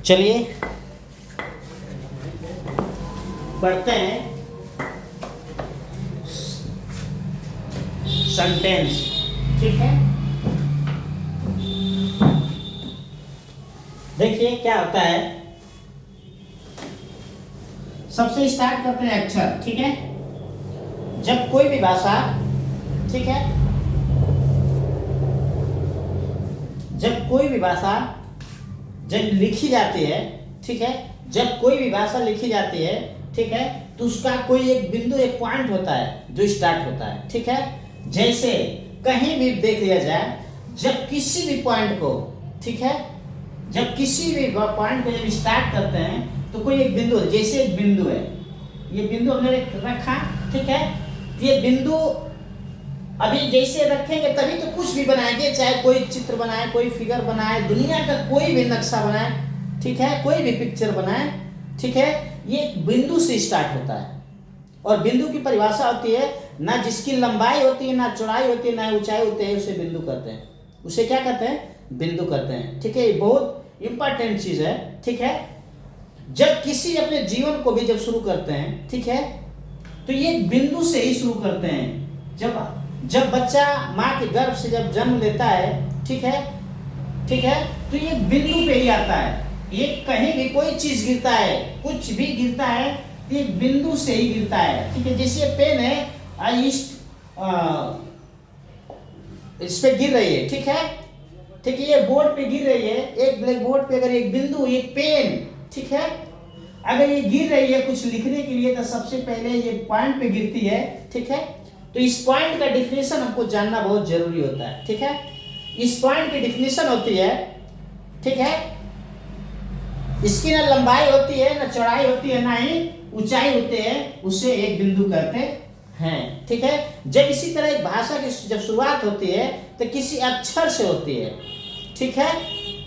चलिए पढ़ते हैं सेंटेंस। ठीक है, देखिए क्या होता है। सबसे स्टार्ट करते हैं अक्षर। ठीक है, जब कोई भी भाषा, ठीक है, जब कोई भी भाषा जब लिखी जाती है, ठीक है, जब कोई भी भाषा लिखी जाती है, ठीक है, तो उसका कोई एक बिंदु, एक पॉइंट होता है जो स्टार्ट होता है। ठीक है, जैसे कहीं भी देख लिया जाए, जब किसी भी पॉइंट को, ठीक है, जब किसी भी पॉइंट को जब स्टार्ट करते हैं तो कोई एक बिंदु, जैसे एक बिंदु है, ये बिंदु हमने रखा। ठीक है, ये बिंदु अभी जैसे रखेंगे तभी तो कुछ भी बनाएंगे, चाहे कोई चित्र बनाए, कोई फिगर बनाए, दुनिया का कोई भी नक्शा बनाए, ठीक है, कोई भी पिक्चर बनाए, ठीक है, ये बिंदु से स्टार्ट होता है। और बिंदु की परिभाषा होती है, ना जिसकी लंबाई होती है, ना चौड़ाई होती है, ना ऊंचाई होती है, उसे बिंदु कहते हैं। उसे क्या कहते हैं? बिंदु कहते हैं। ठीक है, ये बहुत इंपॉर्टेंट चीज है। ठीक है, जब किसी अपने जीवन को भी जब शुरू करते हैं, ठीक है, तो ये बिंदु से ही शुरू करते हैं। जब बच्चा माँ के गर्भ से जब जन्म लेता है, ठीक है, ठीक है, तो ये बिंदु पे ही आता है। ये कहीं भी कोई चीज गिरता है, कुछ भी गिरता है, तो ये बिंदु से ही गिरता है। ठीक है, जैसे पेन है, इस पे गिर रही है, ठीक है, ठीक है, ये बोर्ड पे गिर रही है, एक ब्लैक बोर्ड पे अगर एक बिंदु, एक पेन, ठीक है, अगर ये गिर रही है कुछ लिखने के लिए, तो सबसे पहले ये पॉइंट पे गिरती है। ठीक है, तो इस पॉइंट का डिफिनेशन हमको जानना बहुत जरूरी होता है। ठीक है, इस पॉइंट की डिफिनेशन होती है, ठीक है, इसकी ना लंबाई होती है, ना चौड़ाई होती है, ना ही ऊंचाई होती है, उसे एक बिंदु कहते हैं। ठीक है, जब इसी तरह एक भाषा की जब शुरुआत होती है तो किसी अक्षर से होती है। ठीक है,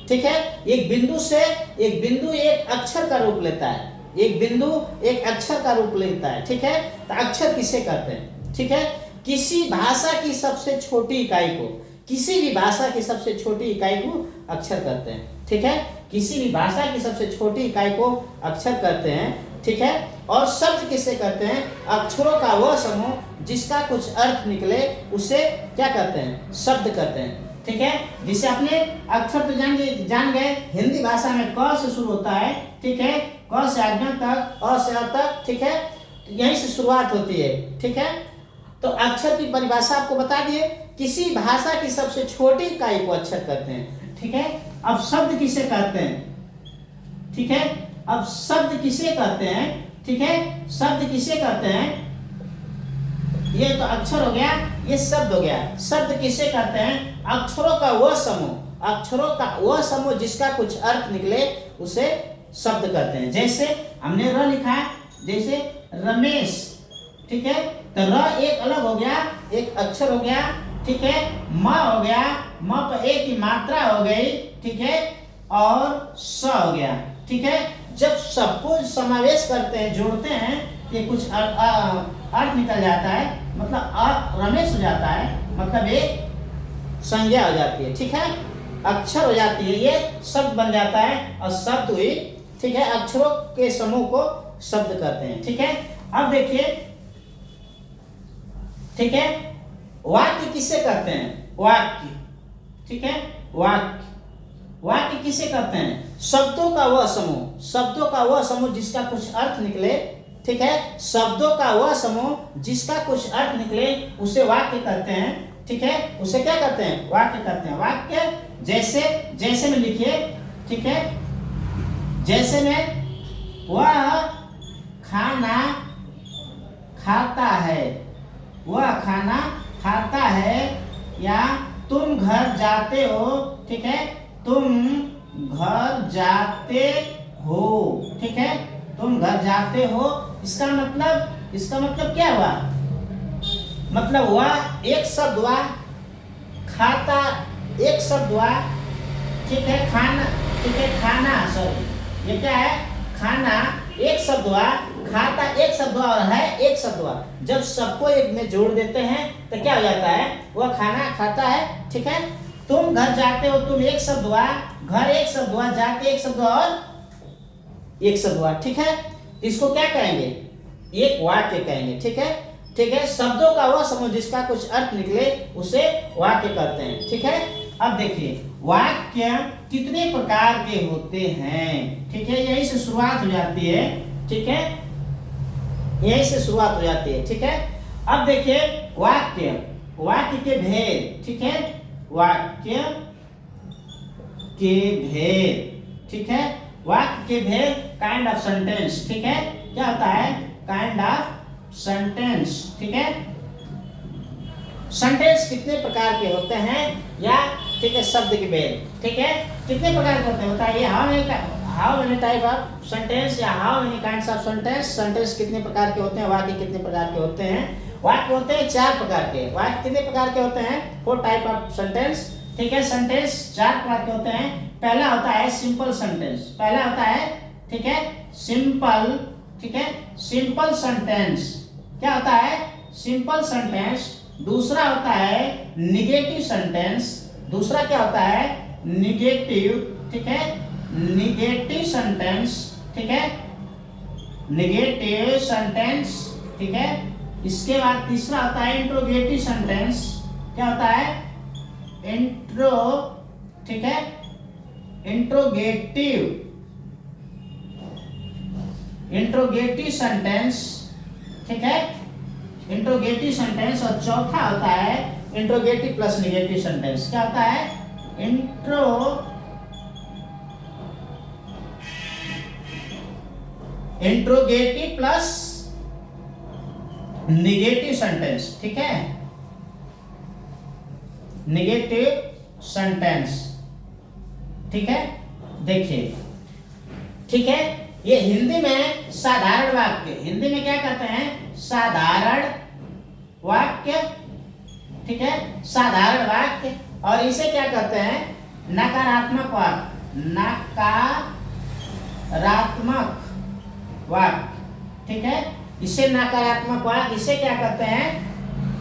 ठीक है, एक बिंदु एक अक्षर का रूप लेता है, एक बिंदु एक अक्षर का रूप लेता है। ठीक है, तो अक्षर किसे कहते हैं? ठीक है, किसी भाषा की सबसे छोटी इकाई को, किसी भी भाषा की सबसे छोटी इकाई को अक्षर कहते हैं। ठीक है, किसी भी भाषा की सबसे छोटी इकाई को अक्षर कहते हैं। ठीक है, और शब्द किसे कहते हैं? अक्षरों का वह समूह जिसका कुछ अर्थ निकले उसे क्या कहते हैं? शब्द कहते हैं। ठीक है, जिसे आपने अक्षर तो जान गए, हिंदी भाषा में क से शुरू होता है। ठीक है, क से आज्ञा तक, अ से अ तक। ठीक है, यहीं से शुरुआत होती है। ठीक है, तो अक्षर की परिभाषा आपको बता दिए, किसी भाषा की सबसे छोटी इकाई को अक्षर कहते हैं। ठीक है, अब शब्द किसे कहते हैं? ठीक है, अब शब्द किसे कहते हैं? ठीक है, शब्द किसे कहते हैं? ये तो अक्षर हो गया, ये शब्द हो गया। शब्द किसे कहते हैं? अक्षरों का वह समूह, अक्षरों का वह समूह जिसका कुछ अर्थ निकले उसे शब्द कहते हैं। जैसे हमने र लिखा है, जैसे रमेश। ठीक है, तो र एक अलग हो गया, एक अक्षर हो गया। ठीक है, म हो गया, म पर एक की मात्रा हो गई। ठीक है, और स हो गया। ठीक है, जब सबको समावेश करते हैं, जोड़ते हैं, ये कुछ अर्थ निकल जाता है, मतलब रमेश हो जाता है, मतलब एक संज्ञा हो जाती है। ठीक है, अक्षर हो जाती है, ये शब्द बन जाता है, और शब्द हुई। ठीक है, अक्षरों के समूह को शब्द कहते हैं। ठीक है, अब देखिए, ठीक है, वाक्य किसे कहते हैं? वाक्य। ठीक है, वाक्य, वाक्य किसे कहते हैं? शब्दों का वह समूह, शब्दों का वह समूह जिसका कुछ अर्थ निकले। ठीक है, शब्दों का वह समूह जिसका कुछ अर्थ निकले उसे वाक्य कहते हैं। ठीक है, उसे क्या कहते हैं? वाक्य कहते हैं। वाक्य जैसे में लिखिए। ठीक है, जैसे में वह खाना खाता है, वह खाना खाता है, या तुम घर जाते हो। ठीक है, तुम घर जाते हो। ठीक है, तुम घर जाते हो, इसका मतलब क्या हुआ? मतलब वह एक शब्द हुआ, खाता एक शब्द हुआ। ठीक है, खाना, ठीक है, खाना, सॉरी, ये क्या है? खाना एक शब्द हुआ, खाता एक शब्द हुआ, और है एक शब्द हुआ। जब सबको एक में जोड़ देते हैं तो क्या हो जाता है? वह खाना खाता है। ठीक है, तुम घर जाते हो, तुम एक शब्द हुआ, घर एक शब्द हुआ, जाते एक शब्द हुआ, और एक शब्द वाक्य, ठीक है। इसको क्या कहेंगे, एक वाक्य कहेंगे, ठीक है। ठीक है, शब्दों का वह समूह जिसका कुछ अर्थ निकले उसे वाक्य कहते हैं, ठीक है। अब देखिए वाक्य कितने प्रकार के होते हैं, ठीक है। यही से शुरुआत हो जाती है, ठीक है, यही से शुरुआत हो जाती है, ठीक है। अब देखिए वाक्य, वाक्य के भेद, ठीक है, वाक्य के भेद, ठीक है। वाक्य के भेद काइंड ऑफ सेंटेंस, ठीक है। क्या होता है, काइंड ऑफ सेंटेंस, ठीक है। सेंटेंस कितने प्रकार के होते हैं, या ठीक है शब्द के भेद, ठीक है, कितने प्रकार के होते हैं बताइए। How many type of sentence या how many kinds of sentence, sentence कितने प्रकार के होते हैं, वाक्य कितने प्रकार के होते हैं। वाक्य होते हैं 4 प्रकार के, वाक्य कितने प्रकार के होते हैं, 4 टाइप ऑफ सेंटेंस, ठीक है। सेंटेंस 4 प्रकार के होते हैं। पहला होता है सिंपल सेंटेंस, पहला होता है, ठीक है, सिंपल, ठीक है, सिंपल सेंटेंस। क्या होता है, सिंपल सेंटेंस। दूसरा होता है निगेटिव सेंटेंस, दूसरा क्या होता है, निगेटिव, ठीक है, निगेटिव सेंटेंस, ठीक है, निगेटिव सेंटेंस, ठीक है। इसके बाद तीसरा होता है इंट्रोगेटिव सेंटेंस। क्या होता है, इंट्रो, ठीक है, इंट्रोगेटिव, इंट्रोगेटिव सेंटेंस, ठीक है, इंट्रोगेटिव सेंटेंस। और चौथा होता है इंट्रोगेटिव प्लस निगेटिव सेंटेंस। क्या होता है, इंट्रोगेटिव प्लस निगेटिव सेंटेंस, ठीक है, निगेटिव सेंटेंस, ठीक है। देखिए, ठीक है, ये हिंदी में साधारण वाक्य, हिंदी में क्या कहते हैं, साधारण वाक्य, ठीक है, साधारण वाक्य। और इसे क्या कहते हैं, नकारात्मक वाक्य, नकारात्मक वाक्य, ठीक है। इसे नकारात्मक वाक्य, इसे क्या कहते हैं,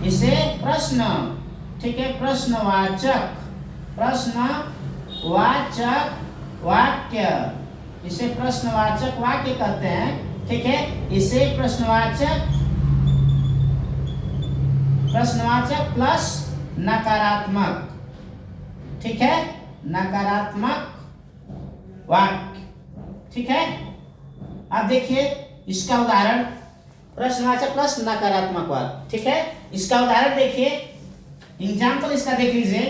इसे प्रश्न, ठीक है, प्रश्नवाचक, प्रश्नवाचक वाक्य, इसे प्रश्नवाचक वाक्य कहते हैं, ठीक है। इसे प्रश्नवाचक, प्रश्नवाचक प्लस नकारात्मक, ठीक है, नकारात्मक वाक्य, ठीक है। अब देखिए इसका उदाहरण, प्रश्नवाचक प्लस नकारात्मक वाक्य, ठीक है। इसका उदाहरण देखिए, एग्जाम्पल इसका देख लीजिए,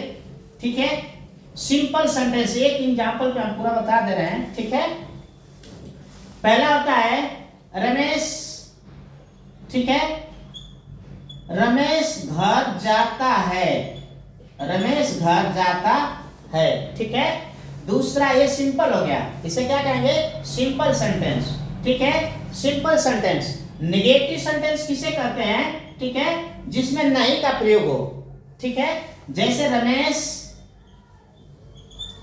ठीक है। सिंपल सेंटेंस, एक एग्जाम्पल पे हम पूरा बता दे रहे हैं, ठीक है। पहला होता है रमेश, ठीक है, रमेश घर जाता है, रमेश घर जाता है, ठीक है। दूसरा ये सिंपल हो गया, इसे क्या कहेंगे, सिंपल सेंटेंस, ठीक है, सिंपल सेंटेंस। नेगेटिव सेंटेंस किसे कहते हैं, ठीक है, जिसमें नहीं का प्रयोग हो, ठीक है। जैसे रमेश,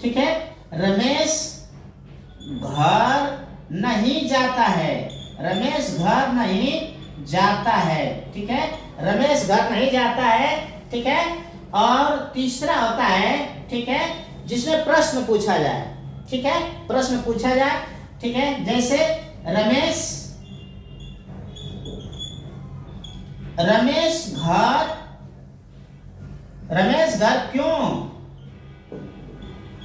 ठीक है, रमेश घर नहीं जाता है, रमेश घर नहीं जाता है, ठीक है, रमेश घर नहीं जाता है, ठीक है। और तीसरा होता है, ठीक है, जिसमें प्रश्न पूछा जाए, ठीक है, प्रश्न पूछा जाए, ठीक है। जैसे रमेश, रमेश घर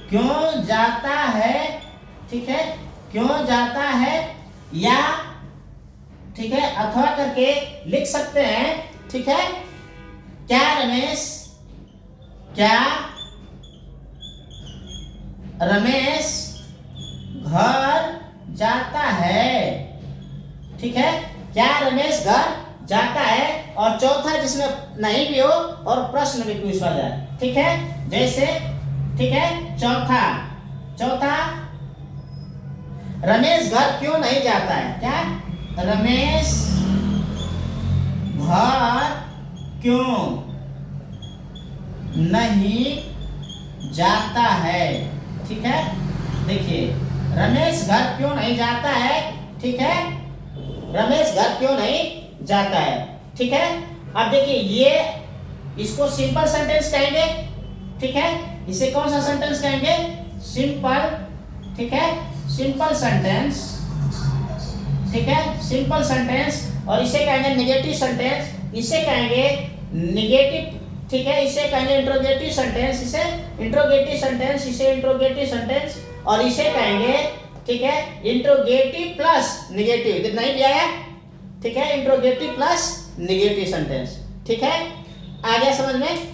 क्यों जाता है, ठीक है, क्यों जाता है, या ठीक है अथवा करके लिख सकते हैं, ठीक है। क्या रमेश घर जाता है, ठीक है, क्या रमेश घर जाता है। और चौथा जिसमें नहीं भी हो और प्रश्न भी पूछा जाए, ठीक है। जैसे, ठीक है, चौथा रमेश घर क्यों नहीं जाता है, क्या, रमेश घर क्यों नहीं जाता है, ठीक है। देखिए रमेश घर क्यों नहीं जाता है, ठीक है, रमेश घर क्यों नहीं जाता है, ठीक है। अब देखिए ये, इसको सिंपल सेंटेंस कहेंगे, ठीक है। इसे कौन सा सेंटेंस कहेंगे, सिंपल, ठीक है, सिंपल सेंटेंस, ठीक है, सिंपल सेंटेंस। और इसे कहेंगे नेगेटिव सेंटेंस, इसे कहेंगे नेगेटिव, ठीक है, इसे कहेंगे इंट्रोगेटिव सेंटेंस, इसे इंट्रोगेटिव सेंटेंस, इसे इंट्रोगेटिव सेंटेंस, और इसे कहेंगे, ठीक है, इंट्रोगेटिव प्लस नेगेटिव, इतना ही दिया है, ठीक है, इंट्रोगेटिव प्लस नेगेटिव सेंटेंस, ठीक है, आ गया समझ में?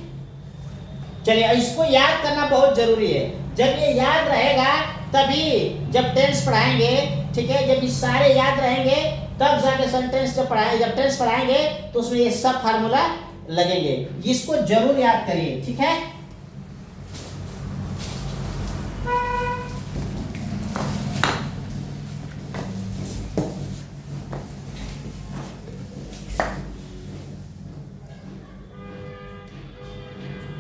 चलिए, इसको याद करना बहुत जरूरी है। जब ये याद रहेगा तभी जब टेंस पढ़ाएंगे, ठीक है, जब ये सारे याद रहेंगे तब जाके सेंटेंस जब पढ़ाएंगे, जब टेंस पढ़ाएंगे तो उसमें ये सब फार्मूला लगेंगे। इसको जरूर याद करिए, ठीक है।